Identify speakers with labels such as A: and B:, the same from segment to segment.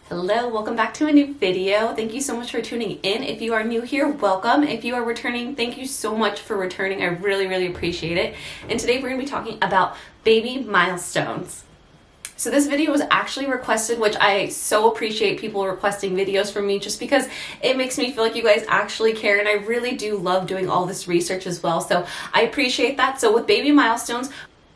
A: Hello, welcome back to a new video. Thank you so much for tuning in. If you are new here, welcome. If you are returning, thank you so much for returning. I really appreciate it. And today we're going to be talking about baby milestones. So this video was actually requested, which I so appreciate people requesting videos from me just because it makes me feel like you guys actually care, and I really do love doing all this research as well. So I appreciate that. So with baby milestones,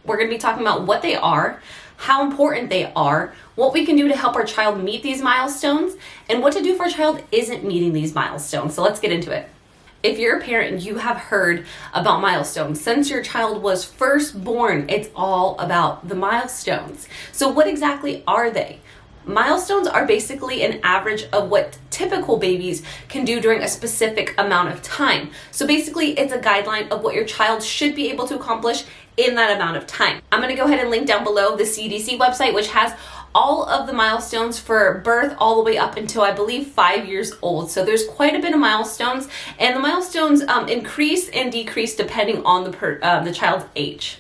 A: we're going to be talking about what they are, how important they are, what we can do to help our child meet these milestones, and what to do if our child isn't meeting these milestones. So let's get into it. If you're a parent and you have heard about milestones, since your child was first born, it's all about the milestones. So what exactly are they? Milestones are basically an average of what typical babies can do during a specific amount of time. So basically, it's a guideline of what your child should be able to accomplish in that amount of time. I'm going to go ahead and link down below the CDC website, which has all of the milestones for birth all the way up until I believe 5 years old. So there's quite a bit of milestones, and the milestones increase and decrease depending on the child's age.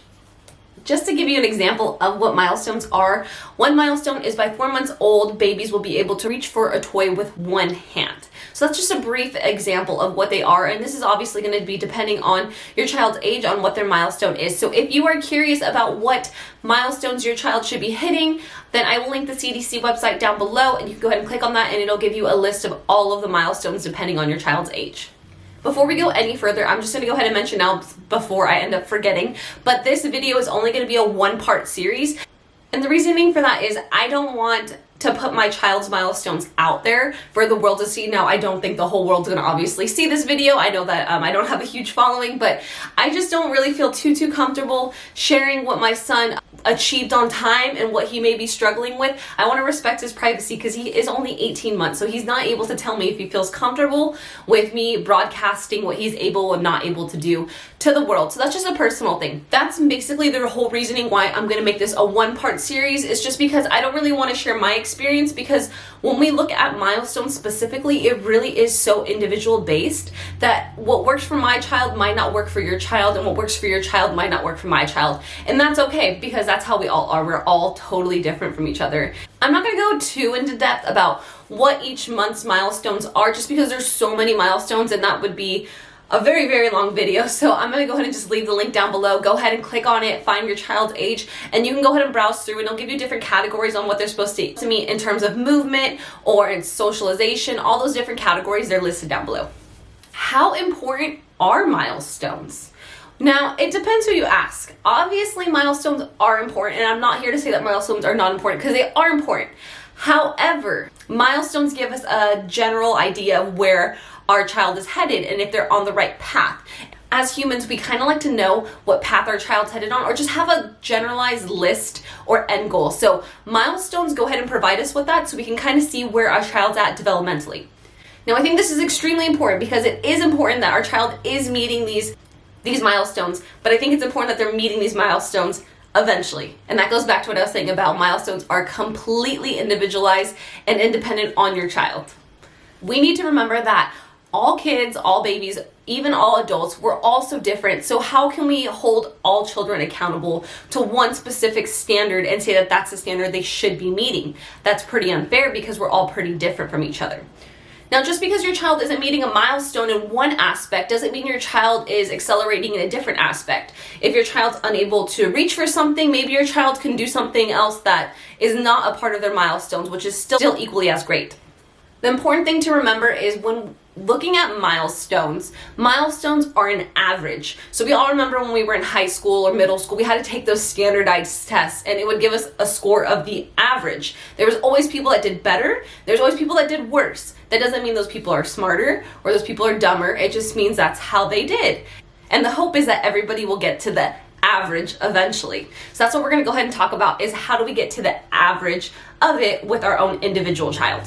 A: Just to give you an example of what milestones are, one milestone is by 4 months old, babies will be able to reach for a toy with one hand. So that's just a brief example of what they are, and this is obviously going to be depending on your child's age on what their milestone is. So if you are curious about what milestones your child should be hitting, then I will link the CDC website down below, and you can go ahead and click on that, and it'll give you a list of all of the milestones depending on your child's age. Before we go any further, I'm just going to go ahead and mention now before I end up forgetting, but this video is only going to be a one-part series. And the reasoning for that is I don't want to put my child's milestones out there for the world to see. Now, I don't think the whole world's going to obviously see this video. I know that I don't have a huge following, but I just don't really feel too comfortable sharing what my son achieved on time and what he may be struggling with. I want to respect his privacy because he is only 18 months, so he's not able to tell me if he feels comfortable with me broadcasting what he's able and not able to do to the world. So that's just a personal thing. That's basically the whole reasoning why I'm going to make this a one-part series, is just because I don't really want to share my experience, because when we look at milestones specifically, it really is so individual based that what works for my child might not work for your child, and what works for your child might not work for my child. And that's okay, because that's how we all are. We're all totally different from each other. I'm not going to go too into depth about what each month's milestones are, just because there's so many milestones, and that would be a very long video. So I'm going to go ahead and just leave the link down below. Go ahead and click on it, find your child's age, and you can go ahead and browse through, and it'll give you different categories on what they're supposed to meet in terms of movement or in socialization. All those different categories, they're listed down below. How important are milestones? Now, it depends who you ask. Obviously, milestones are important, and I'm not here to say that milestones are not important, because they are important. However, milestones give us a general idea of where our child is headed and if they're on the right path. As humans, we kind of like to know what path our child's headed on, or just have a generalized list or end goal. So milestones go ahead and provide us with that, so we can kind of see where our child's at developmentally. Now, I think this is extremely important, because it is important that our child is meeting these milestones, but I think it's important that they're meeting these milestones eventually. And that goes back to what I was saying about milestones are completely individualized and independent on your child. We need to remember that all kids, all babies, even all adults, we're all so different. So how can we hold all children accountable to one specific standard and say that that's the standard they should be meeting? That's pretty unfair, because we're all pretty different from each other. Now, just because your child isn't meeting a milestone in one aspect doesn't mean your child is accelerating in a different aspect. If your child's unable to reach for something, maybe your child can do something else that is not a part of their milestones, which is still equally as great. The important thing to remember is when looking at milestones are an average. So we all remember when we were in high school or middle school, we had to take those standardized tests, and it would give us a score of the average. There was always people that did better. There's always people that did worse. That doesn't mean those people are smarter or those people are dumber. It just means that's how they did. And the hope is that everybody will get to the average eventually. So that's what we're going to go ahead and talk about, is how do we get to the average of it with our own individual child.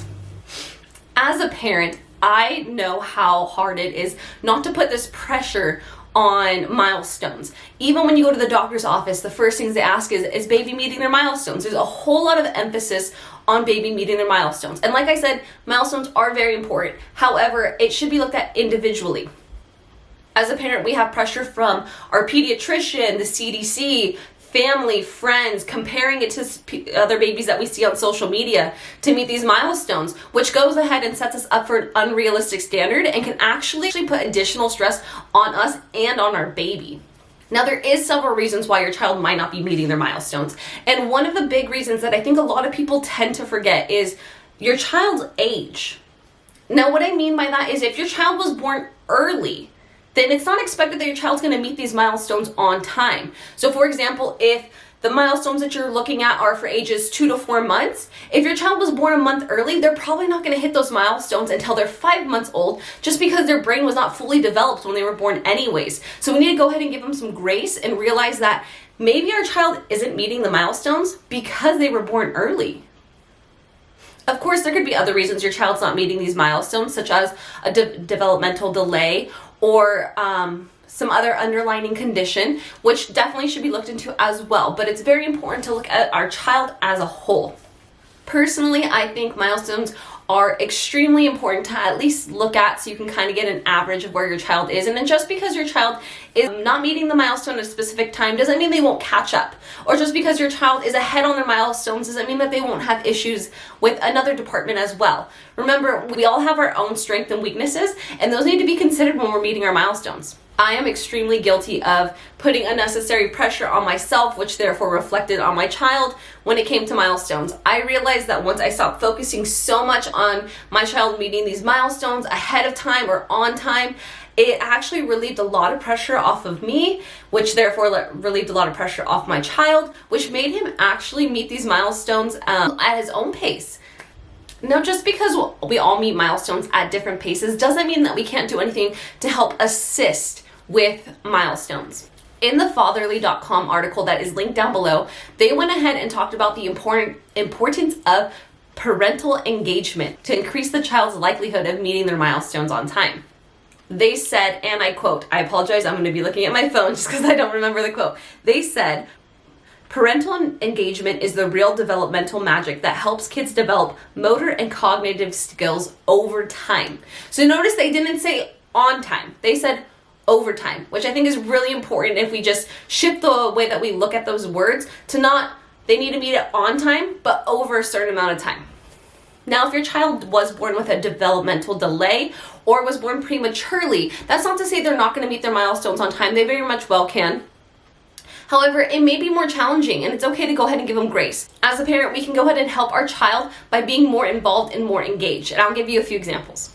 A: As a parent, I know how hard it is not to put this pressure on milestones. Even when you go to the doctor's office, the first things they ask is baby meeting their milestones? There's a whole lot of emphasis on baby meeting their milestones. And like I said, milestones are very important. However, it should be looked at individually. As a parent, we have pressure from our pediatrician, the CDC, family, friends, comparing it to other babies that we see on social media to meet these milestones, which goes ahead and sets us up for an unrealistic standard and can actually put additional stress on us and on our baby. Now, there is several reasons why your child might not be meeting their milestones. And one of the big reasons that I think a lot of people tend to forget is your child's age. Now, what I mean by that is if your child was born early, then it's not expected that your child's going to meet these milestones on time. So, for example, if the milestones that you're looking at are for ages 2 to 4 months, if your child was born a month early, they're probably not going to hit those milestones until they're 5 months old, just because their brain was not fully developed when they were born anyways. So we need to go ahead and give them some grace and realize that maybe our child isn't meeting the milestones because they were born early. Of course, there could be other reasons your child's not meeting these milestones, such as a developmental delay or some other underlying condition, which definitely should be looked into as well. But it's very important to look at our child as a whole. Personally, I think milestones are extremely important to at least look at so you can kind of get an average of where your child is. And then just because your child is not meeting the milestone at a specific time doesn't mean they won't catch up. Or just because your child is ahead on their milestones doesn't mean that they won't have issues with another department as well. Remember, we all have our own strengths and weaknesses, and those need to be considered when we're meeting our milestones. I am extremely guilty of putting unnecessary pressure on myself, which therefore reflected on my child when it came to milestones. I realized that once I stopped focusing so much on my child meeting these milestones ahead of time or on time, it actually relieved a lot of pressure off of me, which therefore relieved a lot of pressure off my child, which made him actually meet these milestones at his own pace. Now, just because we all meet milestones at different paces doesn't mean that we can't do anything to help assist with milestones. In the fatherly.com article that is linked down below, they went ahead and talked about the importance of parental engagement to increase the child's likelihood of meeting their milestones on time. They said, and I quote, I apologize, I'm going to be looking at my phone just because I don't remember the quote. They said, parental engagement is the real developmental magic that helps kids develop motor and cognitive skills over time. So notice they didn't say on time. They said over time, which I think is really important if we just shift the way that we look at those words to not, they need to meet it on time, but over a certain amount of time. Now, if your child was born with a developmental delay or was born prematurely, that's not to say they're not going to meet their milestones on time. They very much well can. However, it may be more challenging, and it's okay to go ahead and give them grace. As a parent, we can go ahead and help our child by being more involved and more engaged. And I'll give you a few examples.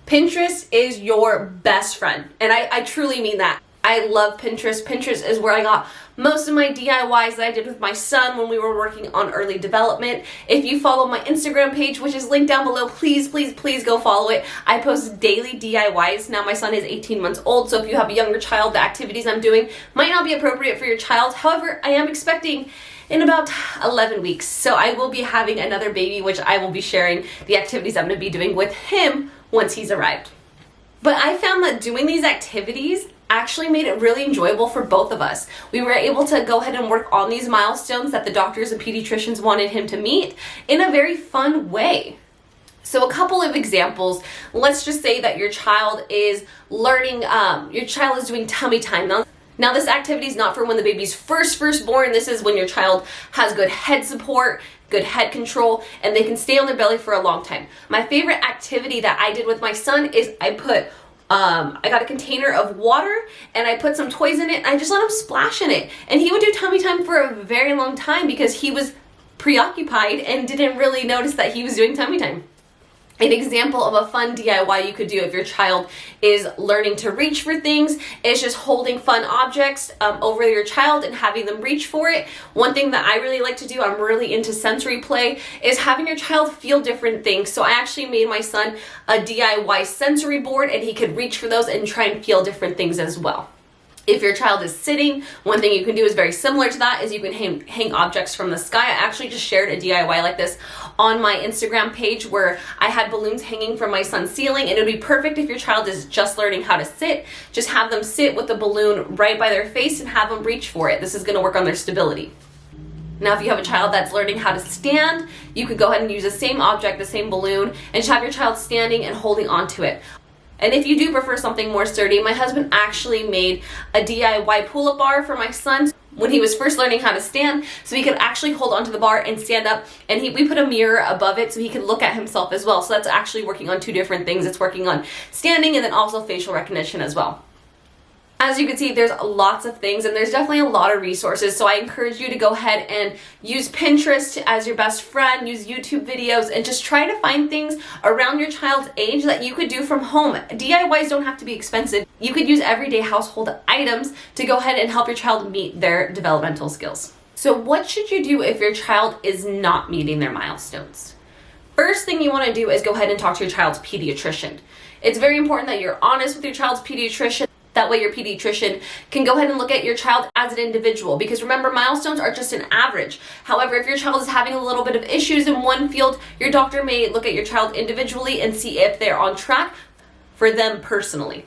A: Pinterest is your best friend, and I truly mean that. I love Pinterest. Pinterest is where I got most of my DIYs that I did with my son when we were working on early development. If you follow my Instagram page, which is linked down below, please go follow it. I post daily DIYs. Now my son is 18 months old, so if you have a younger child, the activities I'm doing might not be appropriate for your child. However, I am expecting in about 11 weeks. So I will be having another baby, which I will be sharing the activities I'm going to be doing with him once he's arrived. But I found that doing these activities actually made it really enjoyable for both of us. We were able to go ahead and work on these milestones that the doctors and pediatricians wanted him to meet in a very fun way. So a couple of examples, let's just say that your child is learning, your child is doing tummy time. Now this activity is not for when the baby's first born. This is when your child has good head support, good head control, and they can stay on their belly for a long time. My favorite activity that I did with my son is I got a container of water and I put some toys in it and I just let him splash in it. And he would do tummy time for a very long time because he was preoccupied and didn't really notice that he was doing tummy time. An example of a fun DIY you could do if your child is learning to reach for things is just holding fun objects over your child and having them reach for it. One thing that I really like to do, I'm really into sensory play, is having your child feel different things. So I actually made my son a DIY sensory board and he could reach for those and try and feel different things as well. If your child is sitting, one thing you can do is very similar to that is you can hang objects from the sky. I actually just shared a DIY like this on my Instagram page where I had balloons hanging from my son's ceiling, and it would be perfect if your child is just learning how to sit. Just have them sit with the balloon right by their face and have them reach for it. This is going to work on their stability. Now, if you have a child that's learning how to stand, you could go ahead and use the same object, the same balloon, and just have your child standing and holding onto it. And if you do prefer something more sturdy, my husband actually made a DIY pull-up bar for my son. when he was first learning how to stand, so he could actually hold onto the bar and stand up, and we put a mirror above it so he could look at himself as well. So that's actually working on two different things. It's working on standing and then also facial recognition as well. As you can see, there's lots of things, and there's definitely a lot of resources, so I encourage you to go ahead and use Pinterest as your best friend, use YouTube videos, and just try to find things around your child's age that you could do from home. DIYs don't have to be expensive. You could use everyday household items to go ahead and help your child meet their developmental skills. So what should you do if your child is not meeting their milestones? First thing you want to do is go ahead and talk to your child's pediatrician. It's very important that you're honest with your child's pediatrician. That way your pediatrician can go ahead and look at your child as an individual, because remember, milestones are just an average. However, if your child is having a little bit of issues in one field, your doctor may look at your child individually and see if they're on track for them personally.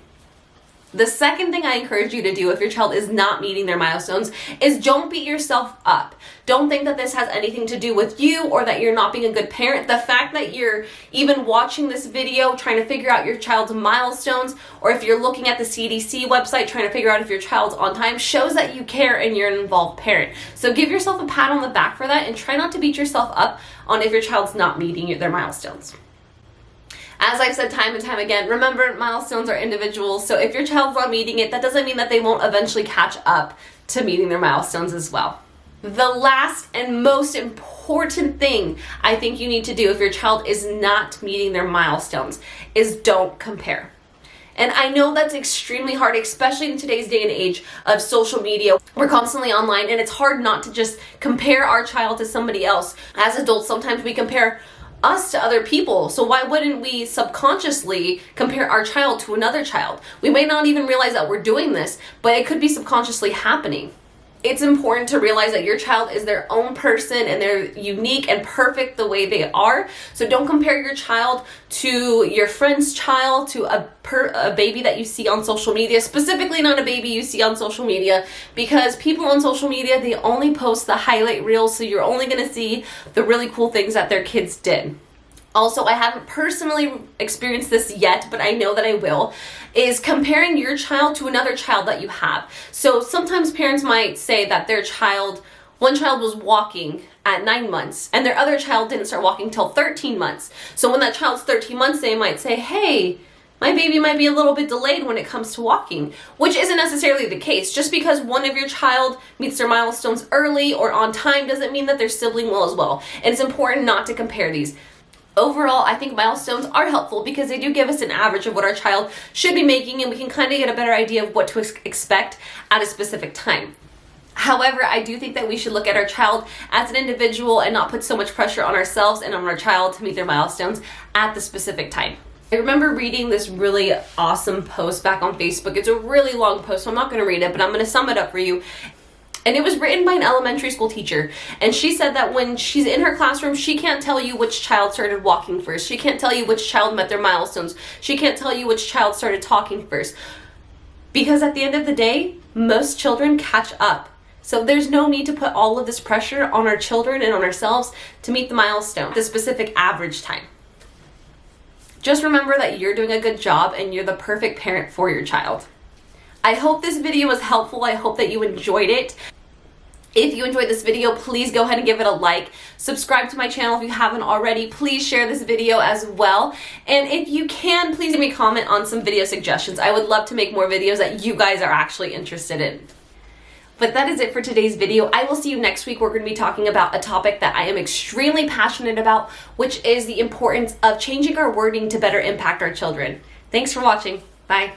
A: The second thing I encourage you to do if your child is not meeting their milestones is don't beat yourself up. Don't think that this has anything to do with you or that you're not being a good parent. The fact that you're even watching this video trying to figure out your child's milestones, or if you're looking at the CDC website trying to figure out if your child's on time, shows that you care and you're an involved parent. So give yourself a pat on the back for that, and try not to beat yourself up on if your child's not meeting their milestones. As I've said time and time again, remember, milestones are individuals, so if your child's not meeting it, that doesn't mean that they won't eventually catch up to meeting their milestones as well. The last and most important thing I think you need to do if your child is not meeting their milestones is don't compare. And I know that's extremely hard, especially in today's day and age of social media. We're constantly online, and it's hard not to just compare our child to somebody else. As adults, sometimes we compare us to other people, so why wouldn't we subconsciously compare our child to another child? We may not even realize that we're doing this, but it could be subconsciously happening. It's important to realize that your child is their own person and they're unique and perfect the way they are. So don't compare your child to your friend's child, to a baby that you see on social media, specifically not a baby you see on social media, because people on social media, they only post the highlight reels, so you're only going to see the really cool things that their kids did. Also, I haven't personally experienced this yet, but I know that I will, is comparing your child to another child that you have. So sometimes parents might say that one child was walking at 9 months and their other child didn't start walking till 13 months. So when that child's 13 months, they might say, hey, my baby might be a little bit delayed when it comes to walking, which isn't necessarily the case. Just because one of your child meets their milestones early or on time doesn't mean that their sibling will as well. And it's important not to compare these. Overall, I think milestones are helpful because they do give us an average of what our child should be making, and we can kind of get a better idea of what to expect at a specific time. However, I do think that we should look at our child as an individual and not put so much pressure on ourselves and on our child to meet their milestones at the specific time. I remember reading this really awesome post back on Facebook. It's a really long post, so I'm not going to read it, but I'm going to sum it up for you. And it was written by an elementary school teacher. And she said that when she's in her classroom, she can't tell you which child started walking first. She can't tell you which child met their milestones. She can't tell you which child started talking first. Because at the end of the day, most children catch up. So there's no need to put all of this pressure on our children and on ourselves to meet the milestone, the specific average time. Just remember that you're doing a good job and you're the perfect parent for your child. I hope this video was helpful. I hope that you enjoyed it. If you enjoyed this video, please go ahead and give it a like. Subscribe to my channel if you haven't already. Please share this video as well. And if you can, please leave me a comment on some video suggestions. I would love to make more videos that you guys are actually interested in. But that is it for today's video. I will see you next week. We're going to be talking about a topic that I am extremely passionate about, which is the importance of changing our wording to better impact our children. Thanks for watching. Bye.